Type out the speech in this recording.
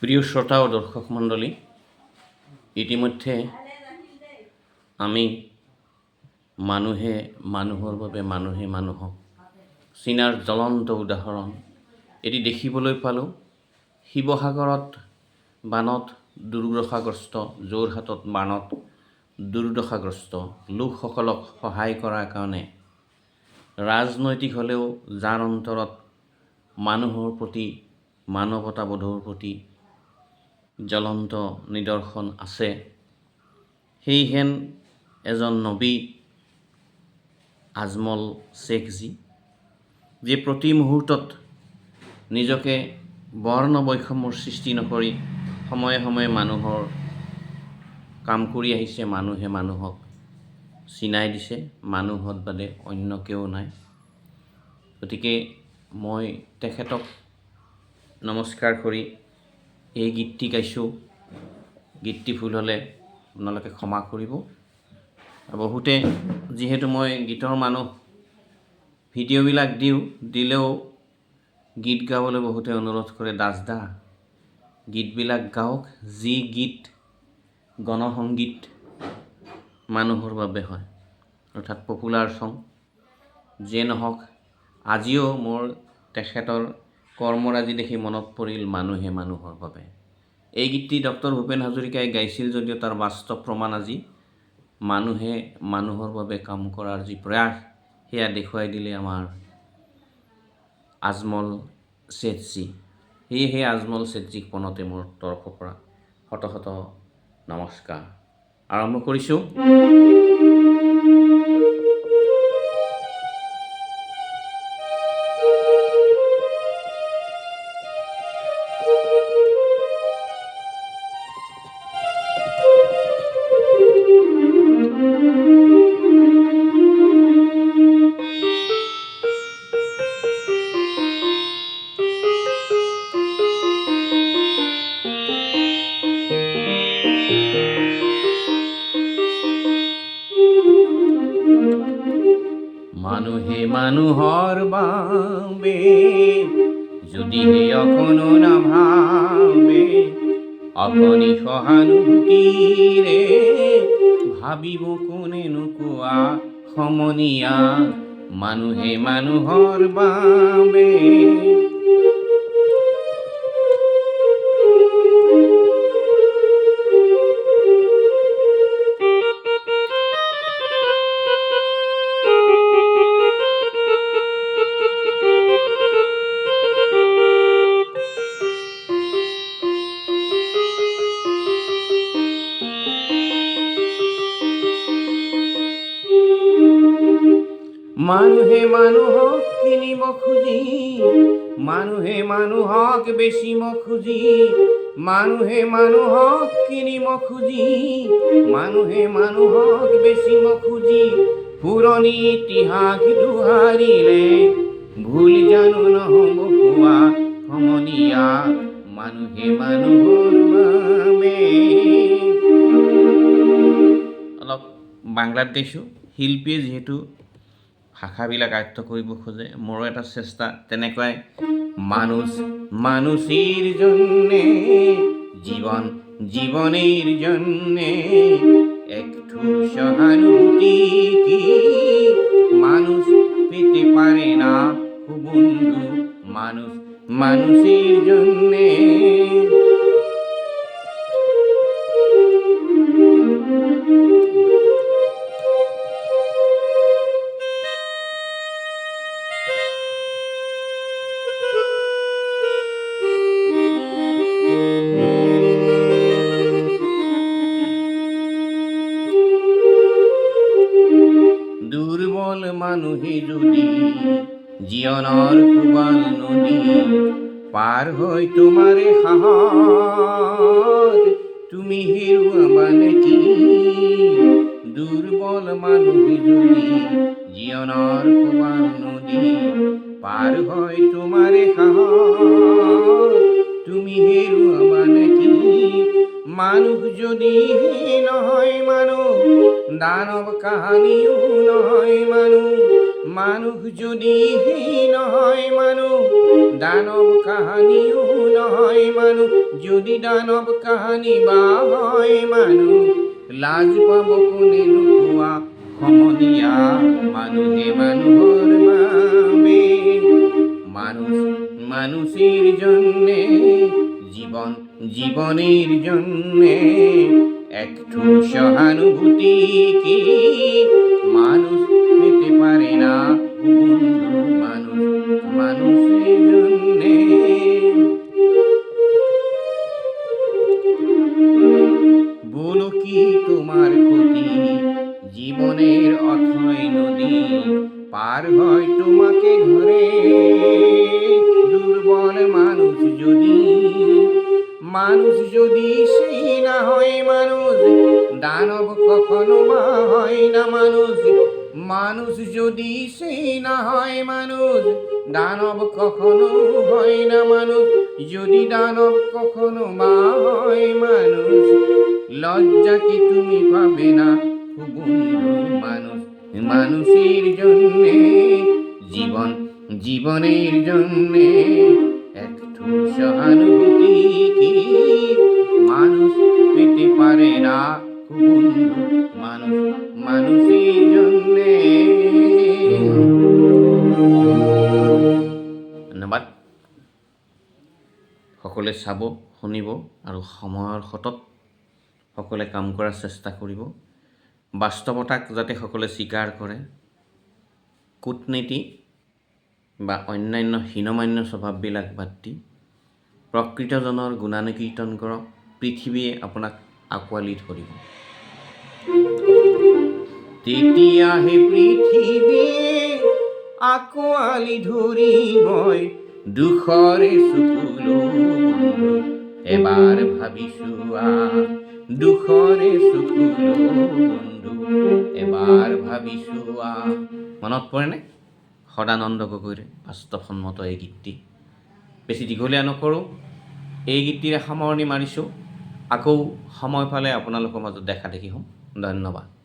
প্ৰিয় শ্ৰোতা ও দৰ্শক মণ্ডলী, ইতিমধ্যে আমি মানুহে মানুহৰ বাবে মানুহে মানুহক চিনাৰ জ্বলন্ত উদাহৰণ এটি দেখিবলৈ পালোঁ। শিৱসাগৰত বানত দুৰ্দশাগ্ৰস্ত, যোৰহাটত বানত দুৰ্দশাগ্ৰস্ত লোকসকলক সহায় কৰাৰ কাৰণে ৰাজনৈতিক হ'লেও যাৰ অন্তৰত মানুহৰ প্ৰতি মানৱতাবোধৰ প্ৰতি জ্বলন্ত নিদৰ্শন আছে, সেইহেন এজন নবী আজমল শ্বেখজী, যে প্ৰতি মুহূৰ্তত নিজকে বৰ্ণ বৈষম্যৰ সৃষ্টি নকৰি সময়ে সময়ে মানুহৰ কাম কৰি আহিছে, মানুহে মানুহক চিনাই দিছে, মানুহত বাদে অন্য কেউ নাই। গতিকে মই তেখেতক নমস্কাৰ কৰি এই গীতটি গাইছোঁ। গীতটি ভুল হ'লে আপোনালোকে ক্ষমা কৰিব। বহুতে যিহেতু মই গীতৰ মানুহ, ভিডিঅ'বিলাক দিলেও গীত গাবলৈ বহুতে অনুৰোধ কৰে, দাসদা গীতবিলাক গাওক। যি গীত গণসংগীত মানুহৰ বাবে হয়, অৰ্থাৎ পপুলাৰ ছং যিয়ে নহওক, আজিও মোৰ তেখেতৰ কৰ্মৰাজি দেখি মনত পৰিল মানুহে মানুহৰ বাবে। এই গীতটি ডক্টৰ ভূপেন হাজৰিকাই গাইছিল যদিও তাৰ বাস্তৱ প্ৰমাণ আজি মানুহে মানুহৰ বাবে কাম কৰাৰ যি প্ৰয়াস, সেয়া দেখুৱাই দিলে আমাৰ আজমল শ্বেখজী। সেয়েহে আজমল শ্বেখজীক পনতে মোৰ তৰফৰ পৰা শত শত নমস্কাৰ। আৰম্ভ কৰিছোঁ। মানুহে মানুহৰ বাবে যদিহে অকণো নাভাবে, অকণি সহানুভূতিৰে ভাবিব কোনেনো কোৱা সমনীয়া। মানুহে মানুহৰ বাবে মানুহে মানুহক কিনিব খুজি, মানুহে মানুহক বেচিব খুজি, মানুহে মানুহক কিনিব খুজি, মানুহে মানুহক বেচিব খুজি, পুৰণি ইতিহাস দোহাৰিলে ভুল জানো নহ'ব কোৱা সমনীয়া। মানুহে মানুহৰ বাবে। অলপ বাংলাত গাইছোঁ। শিল্পীয়ে যিহেতু ভাষাবিলাক আয়ত্ত কৰিব খোজে, মোৰো এটা চেষ্টা তেনেকুৱাই। মানুষের জন্যে জীবন, জীবনের জন্যে একটু সহানুভূতি কি মানুষ পেতে পারে না বন্ধু। মানুষের জন্যে দুর্বল মানুহে যদি জীবনৰ কোবাল নদী পাৰ হৈ তোমাৰে সাহত তুমি হেৰুৱাবা নেকি? দুৰ্বল মানুহে যদি জীবনৰ কোবাল নদী পাৰ হৈ তোমাৰে সাহত তুমি হেৰুৱাবা নেকি? মানুহ যদি নহয় মানুহ, দানৱ কাহানিও নহয় মানুহ, মানুহ যদি নহয় মানুহ, দানৱ কাহানিও নহয় মানুহ। যদি দানৱ কাহানি বা হয় মানুহ, লাজ পাব কোনে নোপোৱা সমনীয়া। মানুহে মানুহৰ বাবে, মানুষ মানুষের জন্যে, জীবন জীবনের জন্যে একটু সহানুভূতি কি মানুষ পেতে পারে না বন্ধু। মানুষ মানুষের জন্যে। বলো কি তোমার ক্ষতি, জীবনের অথয় নদী পার হয় তোমাকে ধরে। দুর্বল মানুষ যদি সেই না হয় মানুষ, দানব কখনো বা হয় না মানুষ। মানুষ যদি সেই না হয় মানুষ, দানব কখনো হয় না মানুষ। যদি দানব কখনো বা হয় মানুষ, লজ্জা কি তুমি পাবে না বন্ধু। মানুষ মানুষের জন্যে, জীবন জীবনের জন্যে একটু সহানুভূতি কি মানুষ পেতে পারে না বন্ধু। মানুষ মানুষের জন্যে। ধন্যবাদ। সকলোৱে চাব, শুনিব আৰু সময়ৰ সতত সকলোৱে কাম কৰাৰ চেষ্টা কৰিব। বাস্তৱতাক যাতে সকলোৱে স্বীকাৰ কৰে। কূটনীতি বা অন্যান্য হীনমান্য স্বভাৱবিলাক বাদ দি প্ৰকৃতজনৰ গুণানুকীৰ্তন কৰক। পৃথিৱীয়ে আপোনাক আঁকোৱালি ধৰিব। তেতিয়াহে পৃথিৱীয়ে আঁকোৱালি ধৰিবই দুখৰে চকুলো বন্ধু। এবাৰ ভাবি চোৱা, দুখৰে চকুলো বন্ধু, এবাৰ ভাবি চোৱা। মনত পৰেনে সদানন্দ গগৈৰ বাস্তৱসন্মত এই গীতটি? বেছি দীঘলীয়া নকৰোঁ, এই গীতটিৰে সামৰণি মাৰিছোঁ। আকৌ সময় পালে আপোনালোকৰ মাজত দেখা দেখি হ'ম। ধন্যবাদ।